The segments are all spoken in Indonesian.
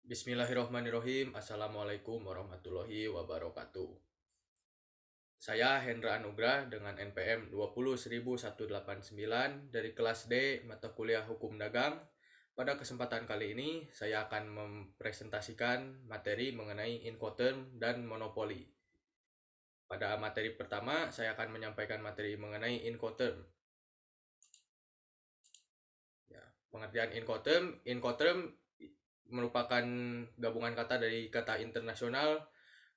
Bismillahirrahmanirrahim. Assalamualaikum warahmatullahi wabarakatuh. Saya Hendra Anugrah dengan NPM 20189 dari kelas D mata kuliah Hukum Dagang. Pada kesempatan kali ini, saya akan mempresentasikan materi mengenai Incoterm dan monopoli. Pada materi pertama, saya akan menyampaikan materi mengenai Incoterm. Ya, pengertian Incoterm. Incoterm merupakan gabungan kata dari kata internasional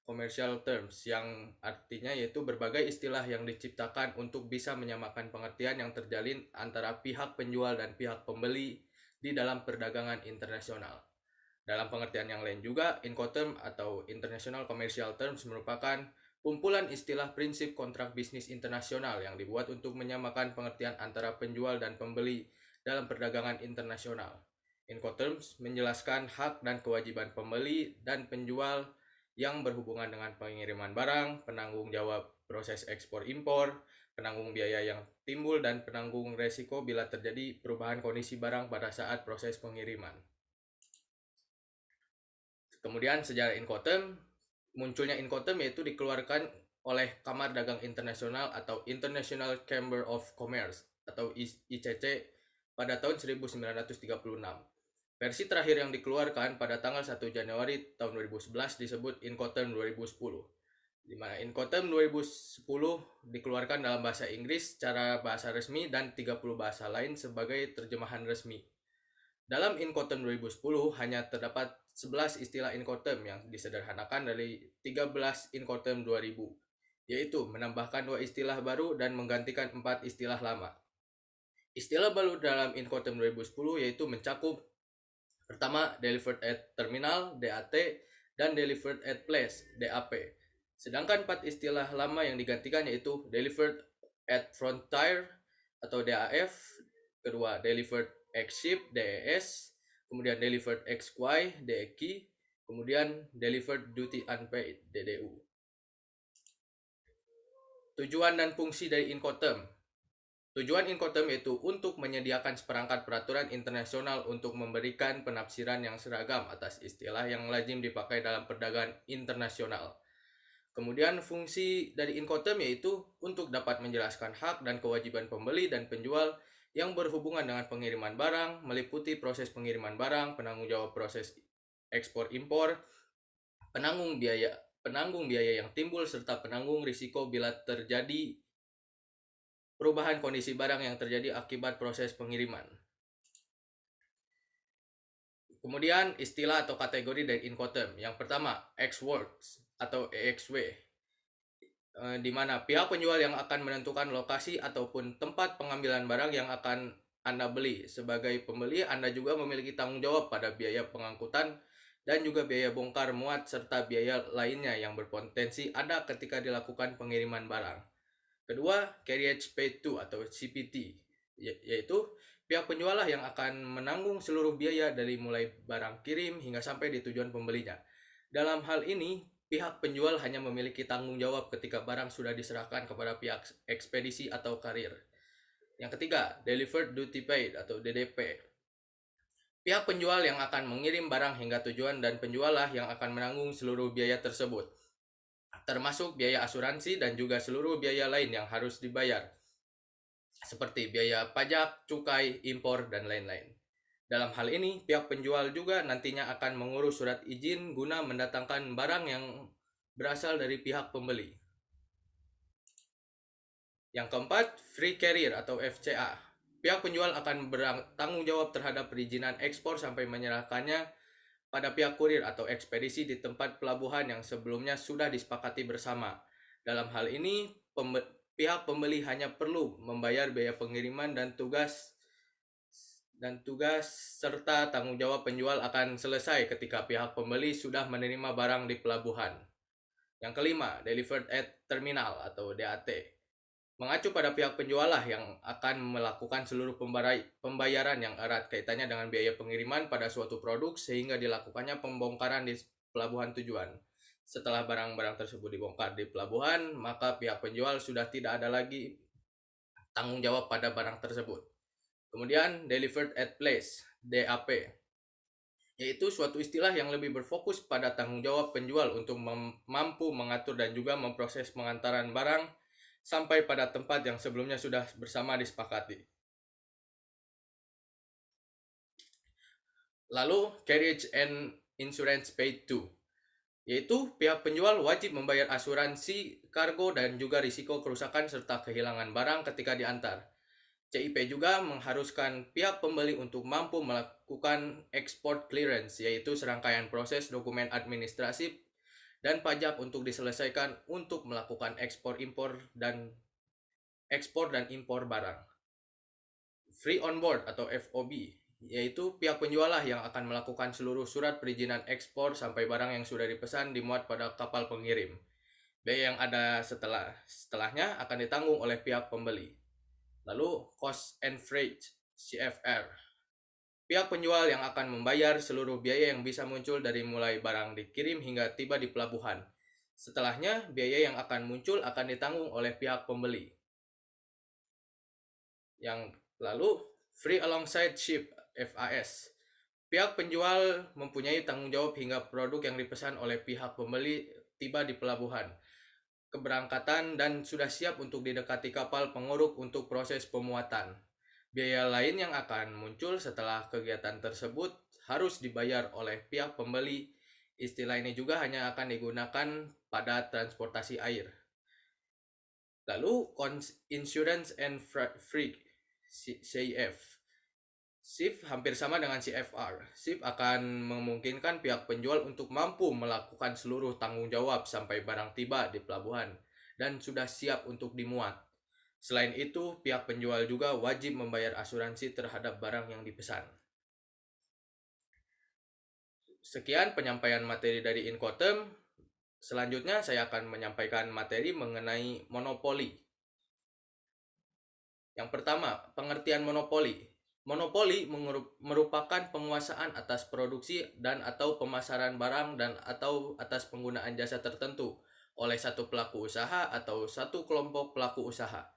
commercial terms yang artinya yaitu berbagai istilah yang diciptakan untuk bisa menyamakan pengertian yang terjalin antara pihak penjual dan pihak pembeli di dalam perdagangan internasional. Dalam pengertian yang lain juga, Incoterm atau International Commercial Terms merupakan kumpulan istilah prinsip kontrak bisnis internasional yang dibuat untuk menyamakan pengertian antara penjual dan pembeli dalam perdagangan internasional. Incoterms menjelaskan hak dan kewajiban pembeli dan penjual yang berhubungan dengan pengiriman barang, penanggung jawab proses ekspor impor, penanggung biaya yang timbul, dan penanggung resiko bila terjadi perubahan kondisi barang pada saat proses pengiriman. Kemudian sejarah Incoterm, munculnya Incoterm yaitu dikeluarkan oleh Kamar Dagang Internasional atau International Chamber of Commerce atau ICC pada tahun 1936. Versi terakhir yang dikeluarkan pada tanggal 1 Januari tahun 2011 disebut Incoterm 2010. Di mana Incoterm 2010 dikeluarkan dalam bahasa Inggris secara bahasa resmi dan 30 bahasa lain sebagai terjemahan resmi. Dalam Incoterm 2010 hanya terdapat 11 istilah Incoterm yang disederhanakan dari 13 Incoterm 2000, yaitu menambahkan 2 istilah baru dan menggantikan 4 istilah lama. Istilah baru dalam Incoterm 2010 yaitu mencakup pertama Delivered at Terminal (DAT) dan Delivered at Place (DAP). Sedangkan 4 istilah lama yang digantikan yaitu Delivered at Frontier atau DAF, kedua Delivered ex-ship (DES), kemudian Delivered ex-quay (DEQ), kemudian Delivered Duty Unpaid (DDU). Tujuan dan fungsi dari Incoterm. Tujuan Incoterm yaitu untuk menyediakan seperangkat peraturan internasional untuk memberikan penafsiran yang seragam atas istilah yang lazim dipakai dalam perdagangan internasional. Kemudian fungsi dari Incoterm yaitu untuk dapat menjelaskan hak dan kewajiban pembeli dan penjual yang berhubungan dengan pengiriman barang, meliputi proses pengiriman barang, penanggung jawab proses ekspor impor, penanggung biaya yang timbul serta penanggung risiko bila terjadi perubahan kondisi barang yang terjadi akibat proses pengiriman. Kemudian istilah atau kategori dari Incoterm. Yang pertama, Ex-Works atau EXW, di mana pihak penjual yang akan menentukan lokasi ataupun tempat pengambilan barang yang akan Anda beli. Sebagai pembeli, Anda juga memiliki tanggung jawab pada biaya pengangkutan dan juga biaya bongkar muat serta biaya lainnya yang berpotensi ada ketika dilakukan pengiriman barang. Kedua, Carriage Paid To atau CPT, yaitu pihak penjual lah yang akan menanggung seluruh biaya dari mulai barang kirim hingga sampai di tujuan pembelinya. Dalam hal ini, pihak penjual hanya memiliki tanggung jawab ketika barang sudah diserahkan kepada pihak ekspedisi atau karir. Yang ketiga, Delivered Duty Paid atau DDP. Pihak penjual yang akan mengirim barang hingga tujuan dan penjual lah yang akan menanggung seluruh biaya tersebut, termasuk biaya asuransi dan juga seluruh biaya lain yang harus dibayar, seperti biaya pajak, cukai, impor, dan lain-lain. Dalam hal ini, pihak penjual juga nantinya akan mengurus surat izin guna mendatangkan barang yang berasal dari pihak pembeli. Yang keempat, Free Carrier atau FCA. Pihak penjual akan bertanggung jawab terhadap perizinan ekspor sampai menyerahkannya pada pihak kurir atau ekspedisi di tempat pelabuhan yang sebelumnya sudah disepakati bersama. Dalam hal ini, pihak pembeli hanya perlu membayar biaya pengiriman dan tugas serta tanggung jawab penjual akan selesai ketika pihak pembeli sudah menerima barang di pelabuhan. Yang kelima, Delivered at Terminal atau DAT. Mengacu pada pihak penjual lah yang akan melakukan seluruh pembayaran yang erat kaitannya dengan biaya pengiriman pada suatu produk sehingga dilakukannya pembongkaran di pelabuhan tujuan. Setelah barang-barang tersebut dibongkar di pelabuhan, maka pihak penjual sudah tidak ada lagi tanggung jawab pada barang tersebut. Kemudian Delivered at Place, DAP. yaitu suatu istilah yang lebih berfokus pada tanggung jawab penjual untuk mampu mengatur dan juga memproses pengantaran barang sampai pada tempat yang sebelumnya sudah bersama disepakati. Lalu, carriage and insurance paid to, yaitu pihak penjual wajib membayar asuransi kargo dan juga risiko kerusakan serta kehilangan barang ketika diantar. CIP juga mengharuskan pihak pembeli untuk mampu melakukan export clearance, yaitu serangkaian proses dokumen administrasi dan pajak untuk diselesaikan untuk melakukan ekspor dan impor barang. Free on board atau FOB, yaitu pihak penjual lah yang akan melakukan seluruh surat perizinan ekspor sampai barang yang sudah dipesan dimuat pada kapal pengirim. Biaya yang ada setelahnya akan ditanggung oleh pihak pembeli. Lalu cost and freight CFR. Pihak penjual yang akan membayar seluruh biaya yang bisa muncul dari mulai barang dikirim hingga tiba di pelabuhan. Setelahnya, biaya yang akan muncul akan ditanggung oleh pihak pembeli. Yang lalu free alongside ship FAS. Pihak penjual mempunyai tanggung jawab hingga produk yang dipesan oleh pihak pembeli tiba di pelabuhan, keberangkatan, dan sudah siap untuk didekati kapal penguruk untuk proses pemuatan. Biaya lain yang akan muncul setelah kegiatan tersebut harus dibayar oleh pihak pembeli. Istilah ini juga hanya akan digunakan pada transportasi air. Lalu insurance and freight CIF. SIF hampir sama dengan CFR. SIF akan memungkinkan pihak penjual untuk mampu melakukan seluruh tanggung jawab sampai barang tiba di pelabuhan dan sudah siap untuk dimuat. Selain itu, pihak penjual juga wajib membayar asuransi terhadap barang yang dipesan. Sekian penyampaian materi dari Incoterm. Selanjutnya saya akan menyampaikan materi mengenai monopoli. Yang pertama, pengertian monopoli. Monopoli merupakan penguasaan atas produksi dan atau pemasaran barang dan atau atas penggunaan jasa tertentu oleh satu pelaku usaha atau satu kelompok pelaku usaha.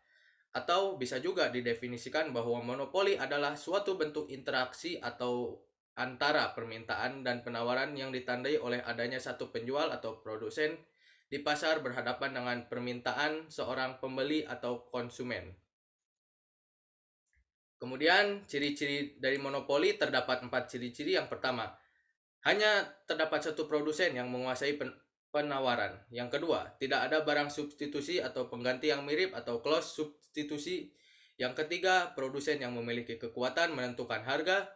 Atau bisa juga didefinisikan bahwa monopoli adalah suatu bentuk interaksi atau antara permintaan dan penawaran yang ditandai oleh adanya satu penjual atau produsen di pasar berhadapan dengan permintaan seorang pembeli atau konsumen. Kemudian ciri-ciri dari monopoli terdapat 4 ciri-ciri. Yang pertama, hanya terdapat satu produsen yang menguasai penawaran. Yang kedua, tidak ada barang substitusi atau pengganti yang mirip atau close substitusi. Yang ketiga, produsen yang memiliki kekuatan menentukan harga.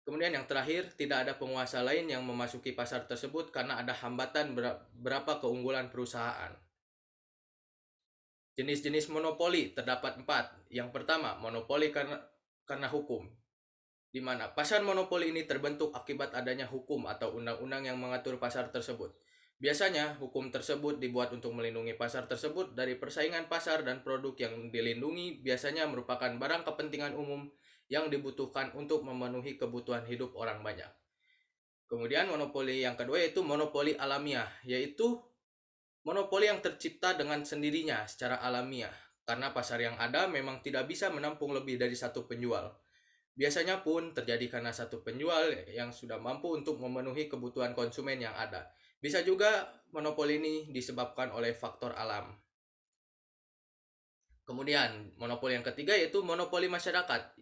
Kemudian yang terakhir, tidak ada penguasa lain yang memasuki pasar tersebut karena ada hambatan berapa keunggulan perusahaan. Jenis-jenis monopoli terdapat 4. Yang pertama, monopoli karena hukum, di mana pasar monopoli ini terbentuk akibat adanya hukum atau undang-undang yang mengatur pasar tersebut. Biasanya, hukum tersebut dibuat untuk melindungi pasar tersebut dari persaingan pasar dan produk yang dilindungi biasanya merupakan barang kepentingan umum yang dibutuhkan untuk memenuhi kebutuhan hidup orang banyak. Kemudian monopoli yang kedua yaitu monopoli alamiah, yaitu monopoli yang tercipta dengan sendirinya secara alamiah, karena pasar yang ada memang tidak bisa menampung lebih dari satu penjual. Biasanya pun terjadi karena satu penjual yang sudah mampu untuk memenuhi kebutuhan konsumen yang ada. Bisa juga monopoli ini disebabkan oleh faktor alam. Kemudian, monopoli yang ketiga yaitu monopoli masyarakat,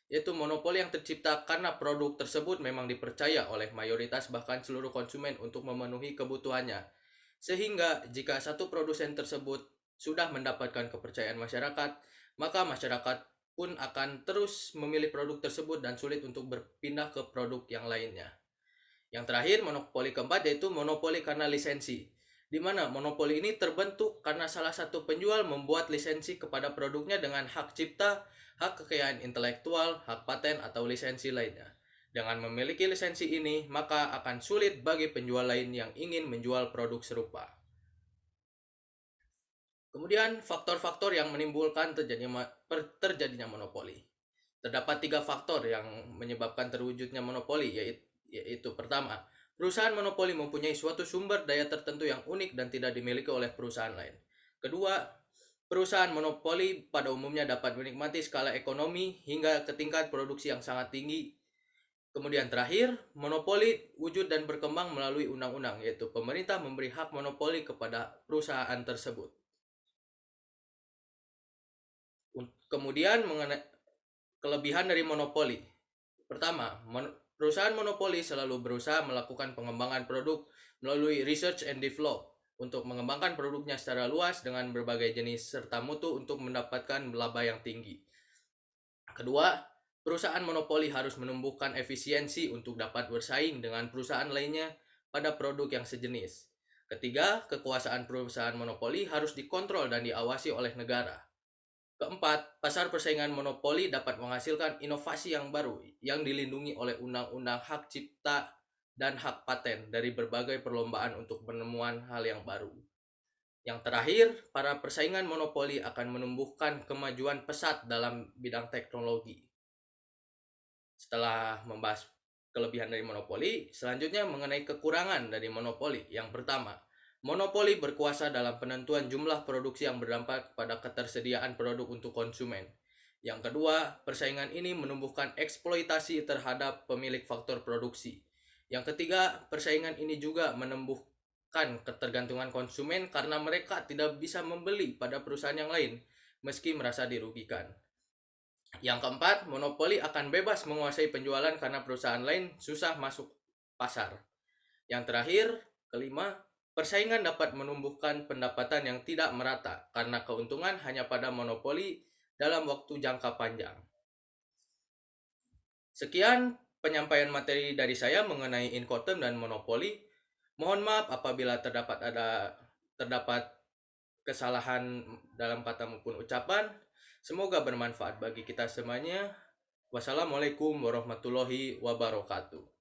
yaitu monopoli yang tercipta karena produk tersebut memang dipercaya oleh mayoritas bahkan seluruh konsumen untuk memenuhi kebutuhannya. Sehingga jika satu produsen tersebut sudah mendapatkan kepercayaan masyarakat, maka masyarakat pun akan terus memilih produk tersebut dan sulit untuk berpindah ke produk yang lainnya. Yang terakhir, monopoli keempat yaitu monopoli karena lisensi, di mana monopoli ini terbentuk karena salah satu penjual membuat lisensi kepada produknya dengan hak cipta, hak kekayaan intelektual, hak paten, atau lisensi lainnya. Dengan memiliki lisensi ini, maka akan sulit bagi penjual lain yang ingin menjual produk serupa. Kemudian, faktor-faktor yang menimbulkan terjadinya monopoli. Terdapat 3 faktor yang menyebabkan terwujudnya monopoli, yaitu pertama, perusahaan monopoli mempunyai suatu sumber daya tertentu yang unik dan tidak dimiliki oleh perusahaan lain. Kedua, perusahaan monopoli pada umumnya dapat menikmati skala ekonomi hingga ke tingkat produksi yang sangat tinggi. Kemudian terakhir, monopoli wujud dan berkembang melalui undang-undang, yaitu pemerintah memberi hak monopoli kepada perusahaan tersebut. Kemudian mengenai kelebihan dari monopoli. Pertama, perusahaan monopoli selalu berusaha melakukan pengembangan produk melalui research and develop untuk mengembangkan produknya secara luas dengan berbagai jenis serta mutu untuk mendapatkan laba yang tinggi. Kedua, perusahaan monopoli harus menumbuhkan efisiensi untuk dapat bersaing dengan perusahaan lainnya pada produk yang sejenis. Ketiga, kekuasaan perusahaan monopoli harus dikontrol dan diawasi oleh negara. Keempat, pasar persaingan monopoli dapat menghasilkan inovasi yang baru yang dilindungi oleh undang-undang hak cipta dan hak paten dari berbagai perlombaan untuk penemuan hal yang baru. Yang terakhir, para persaingan monopoli akan menumbuhkan kemajuan pesat dalam bidang teknologi. Setelah membahas kelebihan dari monopoli, selanjutnya mengenai kekurangan dari monopoli. Yang pertama, monopoli berkuasa dalam penentuan jumlah produksi yang berdampak pada ketersediaan produk untuk konsumen. Yang kedua, persaingan ini menumbuhkan eksploitasi terhadap pemilik faktor produksi. Yang ketiga, persaingan ini juga menumbuhkan ketergantungan konsumen karena mereka tidak bisa membeli pada perusahaan yang lain meski merasa dirugikan. Yang keempat, monopoli akan bebas menguasai penjualan karena perusahaan lain susah masuk pasar. Yang terakhir, kelima, persaingan dapat menumbuhkan pendapatan yang tidak merata karena keuntungan hanya pada monopoli dalam waktu jangka panjang. Sekian penyampaian materi dari saya mengenai Incoterm dan monopoli. Mohon maaf apabila terdapat kesalahan dalam kata maupun ucapan. Semoga bermanfaat bagi kita semuanya. Wassalamualaikum warahmatullahi wabarakatuh.